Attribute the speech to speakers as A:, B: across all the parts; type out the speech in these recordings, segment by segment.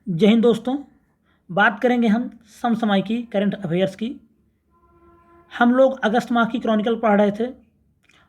A: जय हिंद दोस्तों। बात करेंगे हम समसामयिकी करंट अफेयर्स की। हम लोग अगस्त माह की क्रॉनिकल पढ़ रहे थे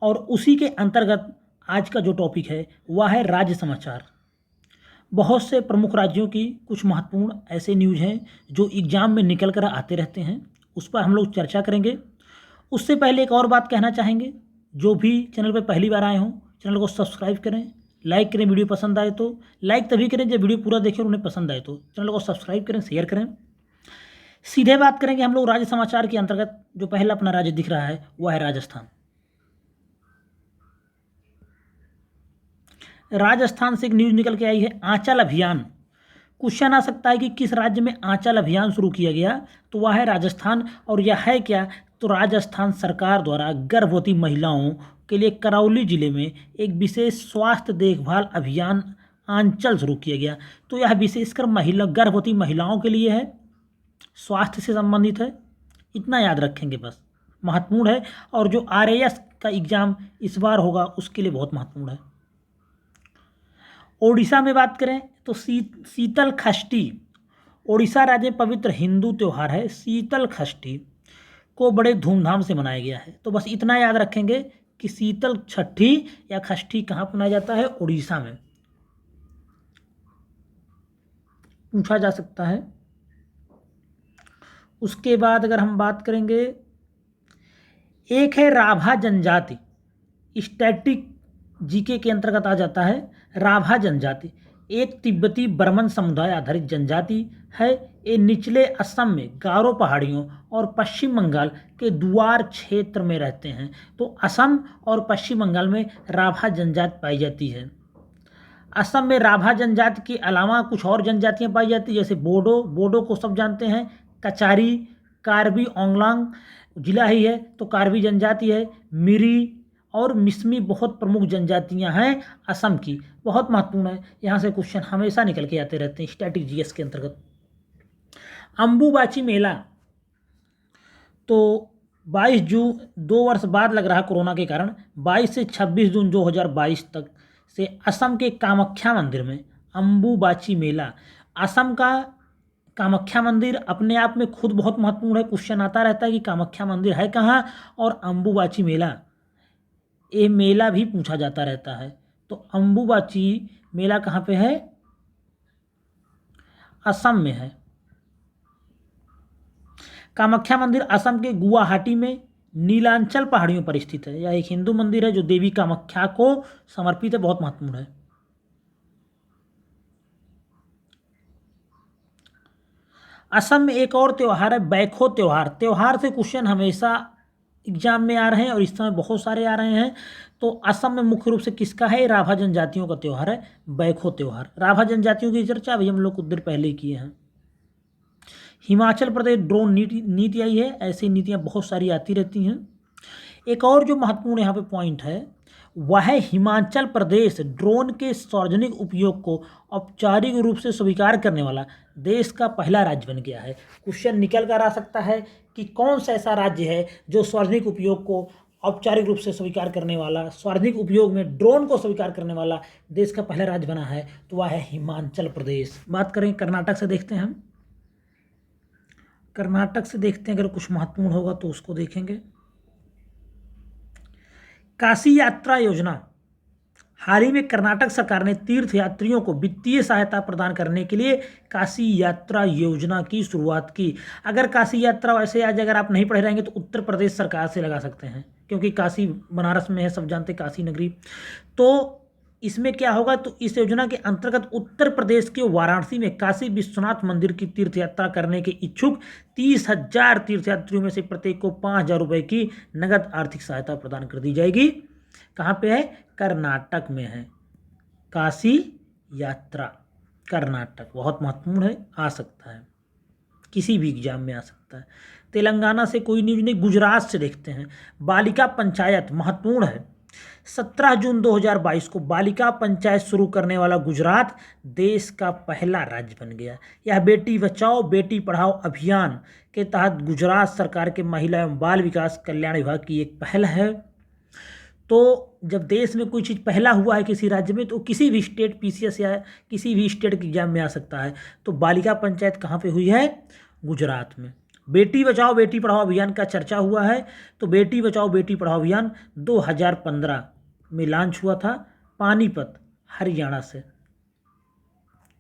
A: और उसी के अंतर्गत आज का जो टॉपिक है वह है राज्य समाचार। बहुत से प्रमुख राज्यों की कुछ महत्वपूर्ण ऐसे न्यूज़ हैं जो एग्ज़ाम में निकल कर आते रहते हैं, उस पर हम लोग चर्चा करेंगे। उससे पहले एक और बात कहना चाहेंगे, जो भी चैनल पर पहली बार आए हों चैनल को सब्सक्राइब करें, लाइक करें। वीडियो पसंद आए तो लाइक तभी करें जब वीडियो पूरा देखें और उन्हें पसंद आए तो चैनल को सब्सक्राइब करें, शेयर करें। सीधे बात करेंगे हम लोग राज्य समाचार के अंतर्गत। जो पहला अपना राज्य दिख रहा है वह है राजस्थान। राजस्थान से एक न्यूज़ निकल के आई है, आंचल अभियान। क्वेश्चन आ सकता है कि किस राज्य में आंचल अभियान शुरू किया गया, तो वह है राजस्थान। और यह है क्या, तो राजस्थान सरकार द्वारा गर्भवती महिलाओं के लिए करौली जिले में एक विशेष स्वास्थ्य देखभाल अभियान आंचल शुरू किया गया। तो यह विशेषकर गर्भवती महिलाओं के लिए है, स्वास्थ्य से संबंधित है, इतना याद रखेंगे बस, महत्वपूर्ण है। और जो आरएएस का एग्ज़ाम इस बार होगा उसके लिए बहुत महत्वपूर्ण है। ओडिशा में बात करें तो शीतल षष्ठी, ओडिशा राज्य में पवित्र हिंदू त्यौहार है। शीतल षष्ठी को बड़े धूमधाम से मनाया गया है। तो बस इतना याद रखेंगे कि शीतल छठी या षष्ठी कहाँ मनाया जाता है, ओडिशा में, पूछा जा सकता है। उसके बाद अगर हम बात करेंगे, एक है राभा जनजाति, स्टैटिक जीके के अंतर्गत आ जाता है। राभा जनजाति एक तिब्बती बर्मन समुदाय आधारित जनजाति है। ये निचले असम में गारो पहाड़ियों और पश्चिम बंगाल के दुआर क्षेत्र में रहते हैं। तो असम और पश्चिम बंगाल में राभा जनजाति पाई जाती है। असम में राभा जनजाति के अलावा कुछ और जनजातियां पाई जाती हैं, जैसे बोडो को सब जानते हैं, कचारी, कार्बी ओंगलांग जिला ही है तो कार्बी जनजाति है, मिरी और मिसमी बहुत प्रमुख जनजातियां हैं असम की, बहुत महत्वपूर्ण है। यहाँ से क्वेश्चन हमेशा निकल के आते रहते हैं स्टैटिक जीएस के अंतर्गत। अंबुबाची मेला, तो 22 जून, 2 वर्ष बाद लग रहा कोरोना के कारण, 22 से 26 जून 2022 तक से असम के कामाख्या मंदिर में अंबुबाची मेला। असम का कामाख्या मंदिर अपने आप में खुद बहुत महत्वपूर्ण है। क्वेश्चन आता रहता है कि कामाख्या मंदिर है कहाँ, और अंबुबाची मेला, ये मेला भी पूछा जाता रहता है। तो अंबुबाची मेला कहाँ पे है, असम में है। कामाख्या मंदिर असम के गुवाहाटी में नीलांचल पहाड़ियों पर स्थित है। यह एक हिंदू मंदिर है जो देवी कामाख्या को समर्पित है, बहुत महत्वपूर्ण है। असम में एक और त्यौहार है बैखो त्यौहार। त्यौहार से क्वेश्चन हमेशा एग्जाम में आ रहे हैं और इस समय बहुत सारे आ रहे हैं। तो असम में मुख्य रूप से किसका है, राभा जनजातियों का त्यौहार है बैखो त्यौहार। राभा जनजातियों की चर्चा अभी हम लोग कुछ देर पहले ही किए हैं। हिमाचल प्रदेश ड्रोन नीति आई है, ऐसी नीतियाँ बहुत सारी आती रहती हैं। एक और जो महत्वपूर्ण यहाँ पे पॉइंट है वह है हिमाचल प्रदेश ड्रोन के सार्वजनिक उपयोग को औपचारिक रूप से स्वीकार करने वाला देश का पहला राज्य बन गया है। क्वेश्चन निकल कर आ सकता है कि कौन सा ऐसा राज्य है जो सार्वजनिक उपयोग को औपचारिक रूप से स्वीकार करने वाला, सार्वजनिक उपयोग में ड्रोन को स्वीकार करने वाला देश का पहला राज्य बना है, तो वह है हिमाचल प्रदेश। बात करें कर्नाटक से, देखते हैं हम कर्नाटक से देखते हैं, अगर कुछ महत्वपूर्ण होगा तो उसको देखेंगे। काशी यात्रा योजना, हाल ही में कर्नाटक सरकार ने तीर्थ यात्रियों को वित्तीय सहायता प्रदान करने के लिए काशी यात्रा योजना की शुरुआत की। अगर काशी यात्रा वैसे आज अगर आप नहीं पढ़े रहेंगे तो उत्तर प्रदेश सरकार से लगा सकते हैं, क्योंकि काशी बनारस में है, सब जानते हैं काशी नगरी। तो इसमें क्या होगा, तो इस योजना के अंतर्गत उत्तर प्रदेश के वाराणसी में काशी विश्वनाथ मंदिर की तीर्थ यात्रा करने के इच्छुक 30,000 तीर्थयात्रियों में से प्रत्येक को 5,000 रुपये की नगद आर्थिक सहायता प्रदान कर दी जाएगी। कहाँ पे है, कर्नाटक में है काशी यात्रा। कर्नाटक बहुत महत्वपूर्ण है, आ सकता है किसी भी एग्जाम में आ सकता है। तेलंगाना से कोई न्यूज नहीं, गुजरात से देखते हैं। बालिका पंचायत महत्वपूर्ण है। 17 जून 2022 को बालिका पंचायत शुरू करने वाला गुजरात देश का पहला राज्य बन गया। यह बेटी बचाओ बेटी पढ़ाओ अभियान के तहत गुजरात सरकार के महिला एवं बाल विकास कल्याण विभाग की एक पहल है। तो जब देश में कोई चीज़ पहला हुआ है किसी राज्य में तो किसी भी स्टेट पीसीएस या किसी भी स्टेट के एग्जाम में आ सकता है। तो बालिका पंचायत कहाँ पे हुई है? गुजरात में। बेटी बचाओ बेटी पढ़ाओ अभियान का चर्चा हुआ है, तो बेटी बचाओ बेटी पढ़ाओ अभियान 2015 में लॉन्च हुआ था पानीपत हरियाणा से।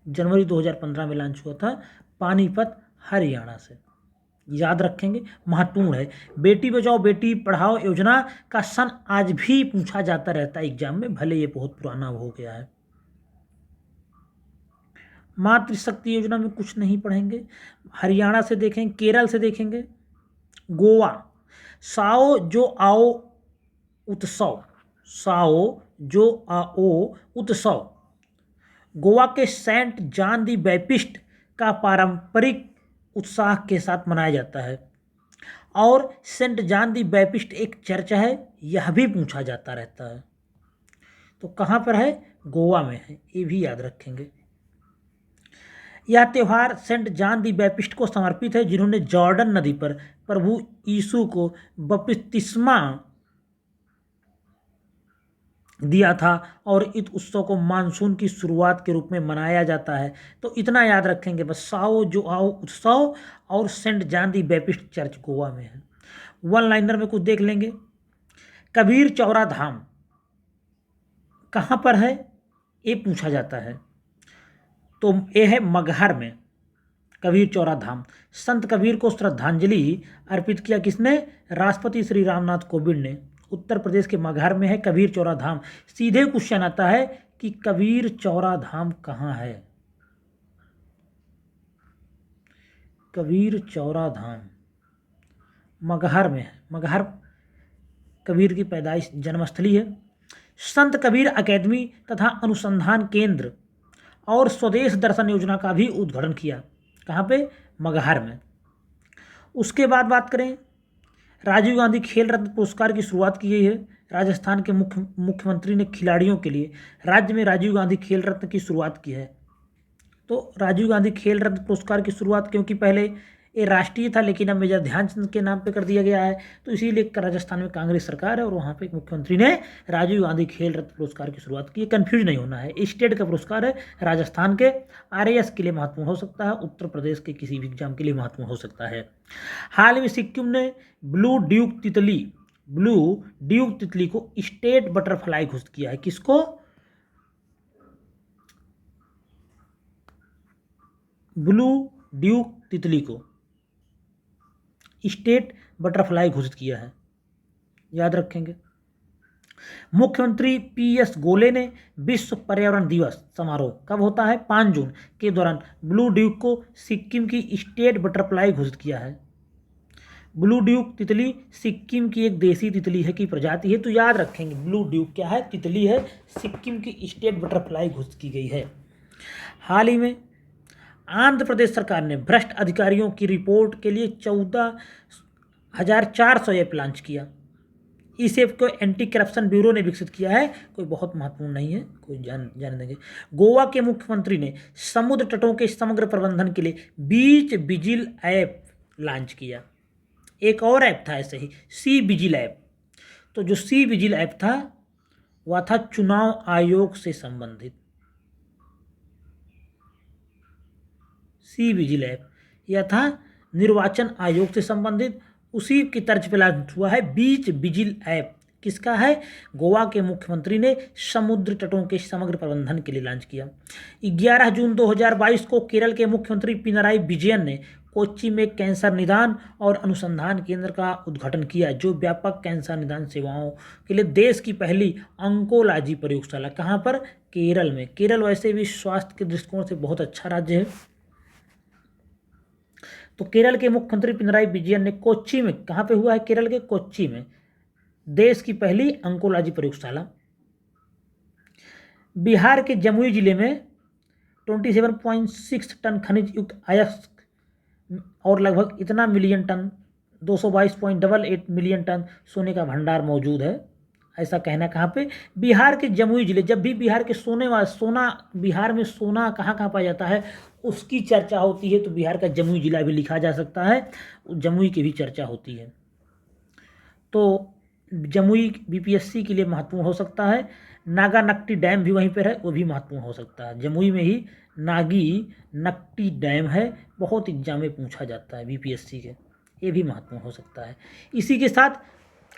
A: जनवरी 2015 में लॉन्च हुआ था पानीपत हरियाणा से। याद रखेंगे, महत्वपूर्ण है। बेटी बचाओ बेटी पढ़ाओ योजना का सन आज भी पूछा जाता रहता है एग्जाम में, भले ये बहुत पुराना हो गया है। मातृशक्ति योजना में कुछ नहीं पढ़ेंगे। हरियाणा से देखेंगे, केरल से देखेंगे, गोवा साओ जो आओ उत्सव, साओ जो आओ उत्सव गोवा के सेंट जॉन दी बैप्टिस्ट का पारंपरिक उत्साह के साथ मनाया जाता है। और सेंट जॉन दी बैप्टिस्ट एक चर्च है, यह भी पूछा जाता रहता है। तो कहाँ पर है? गोवा में है, ये भी याद रखेंगे। यह त्यौहार सेंट जॉन दी बैप्टिस्ट को समर्पित है, जिन्होंने जॉर्डन नदी पर प्रभु यीशु को बपतिस्मा दिया था, और इस उत्सव को मानसून की शुरुआत के रूप में मनाया जाता है। तो इतना याद रखेंगे बस, साओ जो आओ उत्सव और saint John the Baptist church Goa में है। वन लाइनर में कुछ देख लेंगे। कबीर चौरा धाम कहाँ पर है? ये पूछा जाता है। तो ये है मगहर में कबीर चौरा धाम। संत कबीर को श्रद्धांजलि अर्पित किया किसने? राष्ट्रपति श्री रामनाथ कोविंद ने। उत्तर प्रदेश के मगहर में है कबीर चौरा धाम। सीधे क्वेश्चन आता है कि कबीर चौरा धाम कहाँ है? कबीर चौरा धाम मगहर में है। मगहर कबीर की पैदाइश जन्मस्थली है। संत कबीर अकेदमी तथा अनुसंधान केंद्र और स्वदेश दर्शन योजना का भी उद्घाटन किया। कहाँ पे? मगहर में। उसके बाद बात करें, राजीव गांधी खेल रत्न पुरस्कार की शुरुआत की गई है। राजस्थान के मुख्यमंत्री ने खिलाड़ियों के लिए राज्य में राजीव गांधी खेल रत्न की शुरुआत की है। तो राजीव गांधी खेल रत्न पुरस्कार की शुरुआत, क्योंकि पहले ये राष्ट्रीय था लेकिन अब मेजर ध्यानचंद के नाम पे कर दिया गया है, तो इसीलिए राजस्थान में कांग्रेस सरकार है और वहाँ पे मुख्यमंत्री ने राजीव गांधी खेल रत्न पुरस्कार की शुरुआत की है। कन्फ्यूज नहीं होना है, स्टेट का पुरस्कार है, राजस्थान के आरएएस के लिए महत्वपूर्ण हो सकता है, उत्तर प्रदेश के किसी भी एग्जाम के लिए महत्वपूर्ण हो सकता है। हाल में सिक्किम ने ब्लू ड्यूक तितली को स्टेट बटरफ्लाई घोषित किया है। किसको? ब्लू ड्यूक तितली को स्टेट बटरफ्लाई घोषित किया है, याद रखेंगे। मुख्यमंत्री पीएस गोले ने विश्व पर्यावरण दिवस समारोह कब होता है? 5 जून के दौरान ब्लू ड्यूक को सिक्किम की स्टेट बटरफ्लाई घोषित किया है। ब्लू ड्यूक तितली सिक्किम की एक देसी तितली है की प्रजाति है, तो याद रखेंगे ब्लू ड्यूक क्या है? तितली है, सिक्किम की स्टेट बटरफ्लाई घोषित की गई है। हाल ही में आंध्र प्रदेश सरकार ने भ्रष्ट अधिकारियों की रिपोर्ट के लिए 14,400 ऐप लॉन्च किया। इस ऐप को एंटी करप्शन ब्यूरो ने विकसित किया है, कोई बहुत महत्वपूर्ण नहीं है, कोई जान देंगे। गोवा के मुख्यमंत्री ने समुद्र तटों के समग्र प्रबंधन के लिए बीच विजिल ऐप लॉन्च किया। एक और ऐप था ऐसे ही, सी विजिल ऐप। तो जो सी विजिल ऐप था वह था चुनाव आयोग से संबंधित। सी विजिल ऐप यह था निर्वाचन आयोग से संबंधित, उसी की तर्ज पर लॉन्च हुआ है बीच विजिल ऐप। किसका है? गोवा के मुख्यमंत्री ने समुद्र तटों के समग्र प्रबंधन के लिए लॉन्च किया। 11 जून 2022 को केरल के मुख्यमंत्री पिनराई विजयन ने कोच्चि में कैंसर निदान और अनुसंधान केंद्र का उद्घाटन किया, जो व्यापक कैंसर निदान सेवाओं के लिए देश की पहली ऑन्कोलॉजी प्रयोगशाला। कहाँ पर? केरल में। केरल वैसे भी स्वास्थ्य के दृष्टिकोण से बहुत अच्छा राज्य है। तो केरल के मुख्यमंत्री पिनराई विजयन ने कोच्चि में, कहाँ पे हुआ है? केरल के कोच्चि में देश की पहली ऑन्कोलॉजी प्रयोगशाला। बिहार के जमुई जिले में 27.6 टन खनिज युक्त अयस्क और लगभग इतना मिलियन टन 222.88 मिलियन टन सोने का भंडार मौजूद है, ऐसा कहना। कहाँ पे? बिहार के जमुई जिले। जब भी बिहार के बिहार में सोना कहाँ कहाँ पाया जाता है उसकी चर्चा होती है, तो बिहार का जमुई जिला भी लिखा जा सकता है, जमुई की भी चर्चा होती है। तो जमुई बीपीएससी के लिए महत्वपूर्ण हो सकता है। नागा नक्टी डैम भी वहीं पर है, वो भी महत्वपूर्ण हो सकता है। जमुई में ही नागी नक्टी डैम है, बहुत एग्जाम में पूछा जाता है बीपीएससी के, ये भी महत्वपूर्ण हो सकता है। इसी के साथ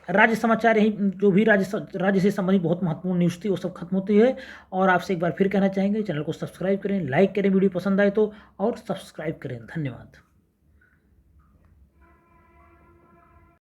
A: राज्य समाचार, यही जो भी राज्य से संबंधित बहुत महत्वपूर्ण न्यूज़ थी वो सब खत्म होती है। और आपसे एक बार फिर कहना चाहेंगे, चैनल को सब्सक्राइब करें, लाइक करें वीडियो पसंद आए तो, और सब्सक्राइब करें। धन्यवाद।